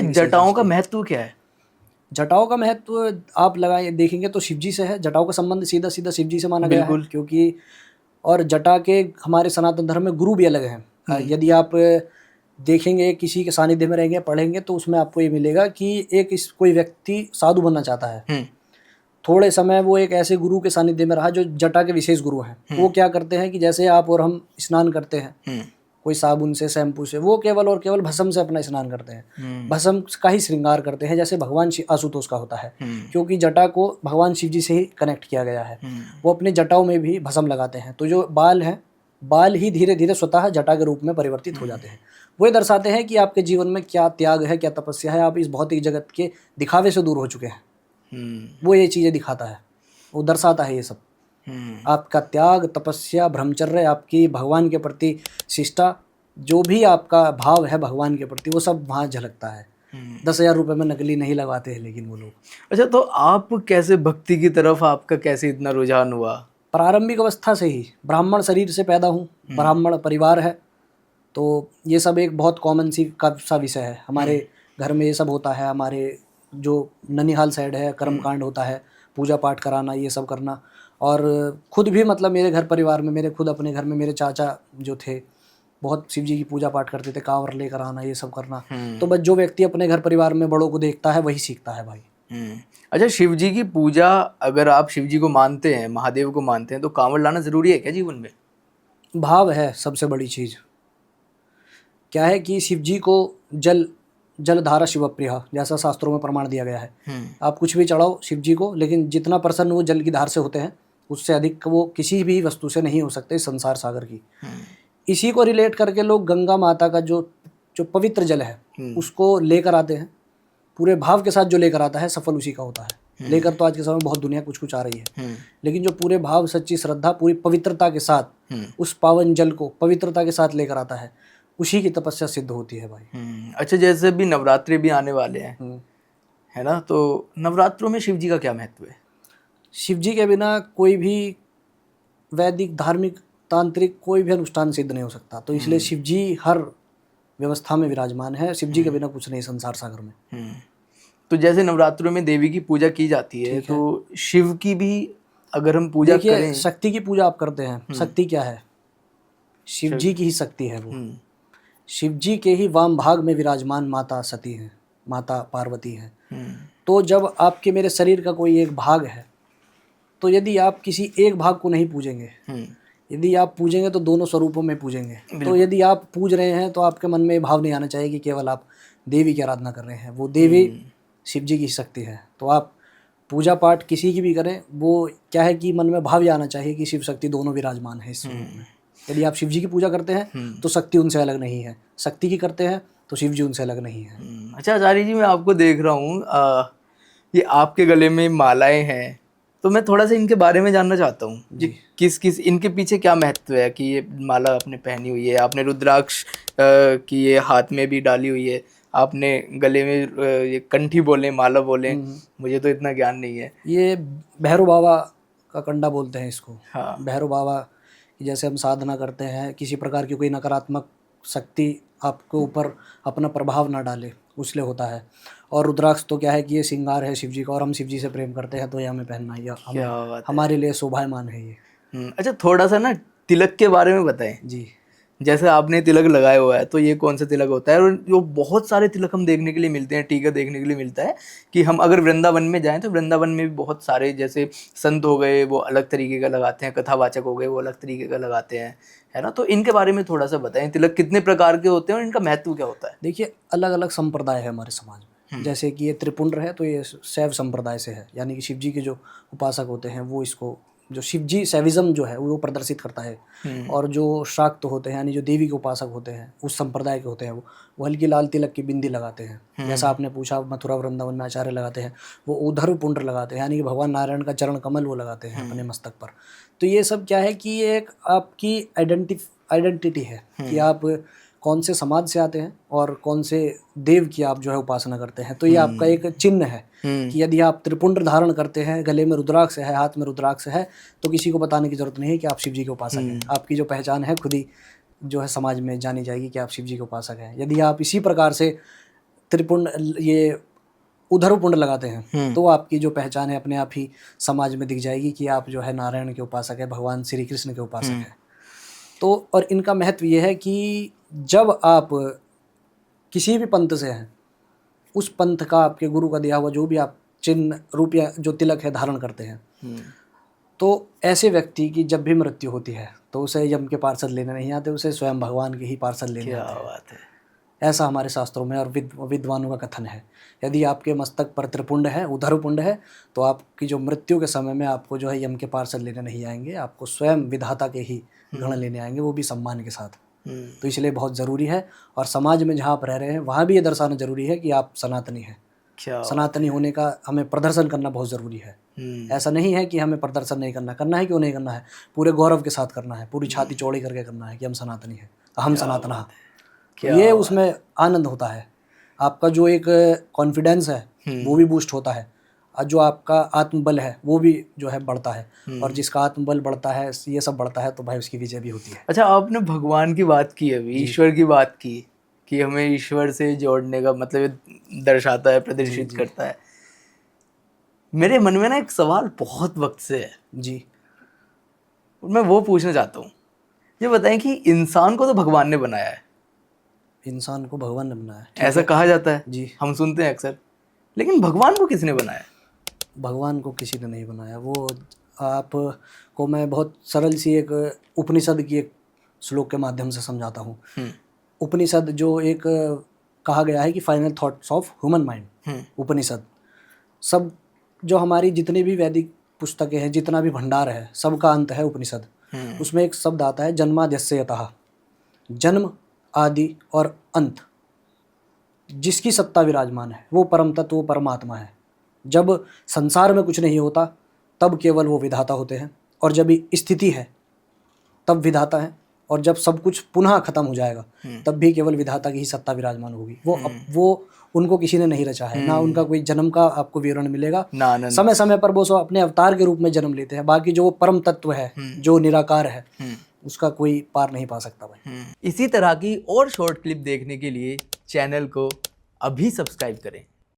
जटाओं का महत्व क्या है? जटाओं का महत्व आप लगाए देखेंगे तो शिव जी से है। जटाओं का संबंध सीधा सीधा शिव जी से माना गया है, बिल्कुल। क्योंकि और जटा के हमारे सनातन धर्म में गुरु भी अलग हैं। यदि आप देखेंगे किसी के सानिध्य में रहेंगे, पढ़ेंगे, तो उसमें आपको ये मिलेगा कि कोई व्यक्ति साधु बनना चाहता है, थोड़े समय वो एक ऐसे गुरु के सानिध्य में रहा जो जटा के विशेष गुरु हैं। वो क्या करते हैं कि जैसे आप और हम स्नान करते हैं कोई साबुन से, शैम्पू से, वो केवल और केवल भस्म से अपना स्नान करते हैं, भस्म का ही श्रृंगार करते हैं, जैसे भगवान आशुतोष का होता है, क्योंकि जटा को भगवान शिव जी से ही कनेक्ट किया गया है। वो अपने जटाओं में भी भस्म लगाते हैं, तो जो बाल हैं, बाल ही धीरे धीरे स्वतः जटा के रूप में परिवर्तित हो जाते हैं। वो ये दर्शाते हैं कि आपके जीवन में क्या त्याग है, क्या तपस्या है, आप इस भौतिक जगत के दिखावे से दूर हो चुके हैं। वो ये चीज़ें दिखाता है, वो दर्शाता है ये सब। आपका त्याग, तपस्या, ब्रह्मचर्य, आपकी भगवान के प्रति शिष्टा, जो भी आपका भाव है भगवान के प्रति, वो सब वहाँ झलकता है। 10,000 रुपये में नकली नहीं लगाते हैं लेकिन वो लोग। अच्छा, तो आप कैसे भक्ति की तरफ आपका कैसे इतना रुझान हुआ? प्रारंभिक अवस्था से ही, ब्राह्मण शरीर से पैदा हूँ, ब्राह्मण परिवार है, तो ये सब एक बहुत कॉमन सा विषय है। हमारे घर में ये सब होता है। हमारे जो ननिहाल साइड है, कर्मकांड होता है, पूजा पाठ कराना, ये सब करना। और खुद भी मतलब मेरे घर परिवार में, मेरे खुद अपने घर में मेरे चाचा जो थे, बहुत शिव जी की पूजा पाठ करते थे, कांवर लेकर आना, ये सब करना। तो बस जो व्यक्ति अपने घर परिवार में बड़ों को देखता है वही सीखता है भाई। अच्छा, शिव जी की पूजा, अगर आप शिव जी को मानते हैं, महादेव को मानते हैं, तो कांवड़ लाना जरूरी है क्या जीवन में? भाव है सबसे बड़ी चीज़। क्या है कि शिव जी को जलधारा शिव प्रिय, जैसा शास्त्रों में प्रमाण दिया गया है। आप कुछ भी चढ़ाओ शिव जी को, लेकिन जितना प्रसन्न वो जल की धार से होते हैं, उससे अधिक वो किसी भी वस्तु से नहीं हो सकते संसार सागर की। इसी को रिलेट करके लोग गंगा माता का जो पवित्र जल है उसको लेकर आते हैं, पूरे भाव के साथ जो लेकर आता है सफल उसी का होता है। लेकर तो आज के समय में बहुत दुनिया कुछ कुछ आ रही है, लेकिन जो पूरे भाव, सच्ची श्रद्धा, पूरी पवित्रता के साथ उस पावन जल को पवित्रता के साथ लेकर आता है, उसी की तपस्या सिद्ध होती है भाई। अच्छा, जैसे भी नवरात्रि भी आने वाले हैं, है ना, तो नवरात्रों में शिव जी का क्या महत्व है? शिव जी के बिना कोई भी वैदिक, धार्मिक, तांत्रिक कोई भी अनुष्ठान सिद्ध नहीं हो सकता। तो इसलिए शिव जी हर व्यवस्था में विराजमान है। शिव जी के बिना कुछ नहीं संसार सागर में। तो जैसे नवरात्रों में देवी की पूजा की जाती है, तो शिव की भी अगर हम पूजा करें, शक्ति की पूजा आप करते हैं। शक्ति क्या है? शिव जी की ही शक्ति है वो। शिव जी के ही वाम भाग में विराजमान माता सती है, माता पार्वती है। तो जब आपके मेरे शरीर का कोई एक भाग है, तो यदि आप किसी एक भाग को नहीं पूजेंगे, यदि आप पूजेंगे तो दोनों स्वरूपों में पूजेंगे। तो यदि आप पूज रहे हैं तो आपके मन में भाव नहीं आना चाहिए कि केवल आप देवी की आराधना कर रहे हैं। वो देवी शिव जी की शक्ति है। तो आप पूजा पाठ किसी की भी करें, वो क्या है कि मन में भाव ये आना चाहिए कि शिव शक्ति दोनों विराजमान है इस स्वरूप में। यदि आप शिव जी की पूजा करते हैं तो शक्ति उनसे अलग नहीं है, शक्ति की करते हैं तो शिव जी उनसे अलग नहीं है। अच्छा आचार्य जी, मैं आपको देख रहा हूँ, ये आपके गले में मालाएं हैं, तो मैं थोड़ा सा इनके बारे में जानना चाहता हूँ जी। किस इनके पीछे क्या महत्व है कि ये माला आपने पहनी हुई है? आपने रुद्राक्ष की ये हाथ में भी डाली हुई है, आपने गले में ये कंठी बोले, माला बोले, मुझे तो इतना ज्ञान नहीं है। ये भैरव बाबा का कंडा बोलते हैं इसको। हाँ। भैरव बाबा जैसे हम साधना करते हैं, किसी प्रकार की कोई नकारात्मक शक्ति आपके ऊपर अपना प्रभाव ना डाले, उसलिए होता है। और रुद्राक्ष तो क्या है कि ये श्रृंगार है शिव जी का, और हम शिव जी से प्रेम करते हैं तो ये हमें पहनना ही हमारे लिए शोभायमान है ये। अच्छा, थोड़ा सा ना तिलक के बारे में बताएं जी। जैसे आपने तिलक लगाया हुआ है, तो ये कौन सा तिलक होता है? और जो बहुत सारे तिलक हम देखने के लिए मिलते हैं, टीका देखने के लिए मिलता है कि हम अगर वृंदावन में जाएं तो वृंदावन में भी बहुत सारे, जैसे संत हो गए वो अलग तरीके का लगाते हैं, कथावाचक हो गए वो अलग तरीके का लगाते हैं, है ना। तो इनके बारे में थोड़ा सा बताएं, तिलक कितने प्रकार के होते हैं और इनका महत्व क्या होता है? देखिए, अलग अलग संप्रदाय है हमारे समाज में। जैसे कि ये त्रिपुंड है तो ये शैव संप्रदाय से है, यानी कि शिव जी के जो उपासक होते हैं वो इसको, जो शिव जी शैविज्म जो है वो प्रदर्शित करता है। और जो शाक्त होते हैं, यानी जो देवी के उपासक होते हैं, उस संप्रदाय के होते हैं, वो हल्की लाल तिलक की बिंदी लगाते हैं। जैसा आपने पूछा, मथुरा वृंदावन में आचार्य लगाते हैं, वो उधर पुंड्र लगाते हैं, यानी कि भगवान नारायण का चरण कमल वो लगाते हैं अपने मस्तक पर। तो ये सब क्या है कि ये एक आपकी आइडेंटिटी है कि आप कौन से समाज से आते हैं और कौन से देव की आप जो है उपासना करते हैं। तो ये आपका एक चिन्ह है कि यदि आप त्रिपुंड धारण करते हैं, गले में रुद्राक्ष है, हाथ में रुद्राक्ष है, तो किसी को बताने की जरूरत नहीं है कि आप शिव जी के उपासक हैं। आपकी जो पहचान है खुद ही जो है समाज में जानी जाएगी कि आप शिव जी के उपासक हैं। यदि आप इसी प्रकार से त्रिपुंड ये उधरपुंड लगाते हैं तो आपकी जो पहचान है अपने आप ही समाज में दिख जाएगी कि आप जो है नारायण के उपासक है, भगवान श्री कृष्ण के उपासक है। तो और इनका महत्व ये है कि जब आप किसी भी पंथ से हैं, उस पंथ का आपके गुरु का दिया हुआ जो भी आप चिन्ह रूप या जो तिलक है धारण करते हैं, तो ऐसे व्यक्ति की जब भी मृत्यु होती है तो उसे यम के पार्षद लेने नहीं आते, उसे स्वयं भगवान के ही पार्षद लेने क्या आते हैं। बात है। ऐसा हमारे शास्त्रों में और विद्वानों का कथन है। यदि आपके मस्तक पर त्रिपुंड है, उधरपुंड है, तो आपकी जो मृत्यु के समय में आपको जो है यम के पार्षद लेने नहीं आएंगे, आपको स्वयं विधाता के ही गण लेने आएंगे, वो भी सम्मान के साथ। तो इसलिए बहुत ज़रूरी है। और समाज में जहाँ आप रह रहे हैं वहाँ भी ये दर्शाना जरूरी है कि आप सनातनी हैं। क्या सनातनी होने का हमें प्रदर्शन करना बहुत ज़रूरी है। ऐसा नहीं है कि हमें प्रदर्शन नहीं करना, करना है क्यों नहीं करना है, पूरे गौरव के साथ करना है, पूरी छाती चौड़ी करके करना है कि हम सनातनी हैं, हम सनातना। ये उसमें आनंद होता है, आपका जो एक कॉन्फिडेंस है वो भी बूस्ट होता है, और जो आपका आत्मबल है वो भी जो है बढ़ता है। और जिसका आत्मबल बढ़ता है, ये सब बढ़ता है, तो भाई उसकी विजय भी होती है। अच्छा, आपने भगवान की बात की, अभी ईश्वर की बात की कि हमें ईश्वर से जोड़ने का मतलब ये दर्शाता है, प्रदर्शित करता है। मेरे मन में ना एक सवाल बहुत वक्त से है जी, मैं वो पूछना चाहता हूँ। ये बताएं कि इंसान को तो भगवान ने बनाया है, इंसान को भगवान ने बनाया है, ऐसा कहा जाता है जी। हम सुनते हैं अक्सर, लेकिन भगवान को किसने बनाया? भगवान को किसी ने नहीं बनाया। वो आपको मैं बहुत सरल सी एक उपनिषद की एक श्लोक के माध्यम से समझाता हूँ। उपनिषद जो एक कहा गया है कि final thoughts of human mind, Upanishad सब जो हमारी जितनी भी वैदिक पुस्तकें हैं, जितना भी भंडार है, सबका अंत है उपनिषद। उसमें एक शब्द आता है जन्माद्यस्य यतः, जन्म आदि और अंत जिसकी सत्ता विराजमान है वो परम तत्व, वो परमात्मा है। जब संसार में कुछ नहीं होता तब केवल वो विधाता होते हैं, और जब स्थिति है तब विधाता है, और जब सब कुछ पुनः खत्म हो जाएगा तब भी केवल विधाता की ही सत्ता विराजमान होगी। वो उनको किसी ने नहीं रचा है, ना उनका कोई जन्म का आपको विवरण मिलेगा ना। समय समय पर वो सब अपने अवतार के रूप में जन्म लेते हैं, बाकी जो वो परम तत्व है, जो निराकार है, उसका कोई पार नहीं पा सकता भाई। इसी तरह की और शॉर्ट क्लिप देखने के लिए चैनल को अभी सब्सक्राइब करें।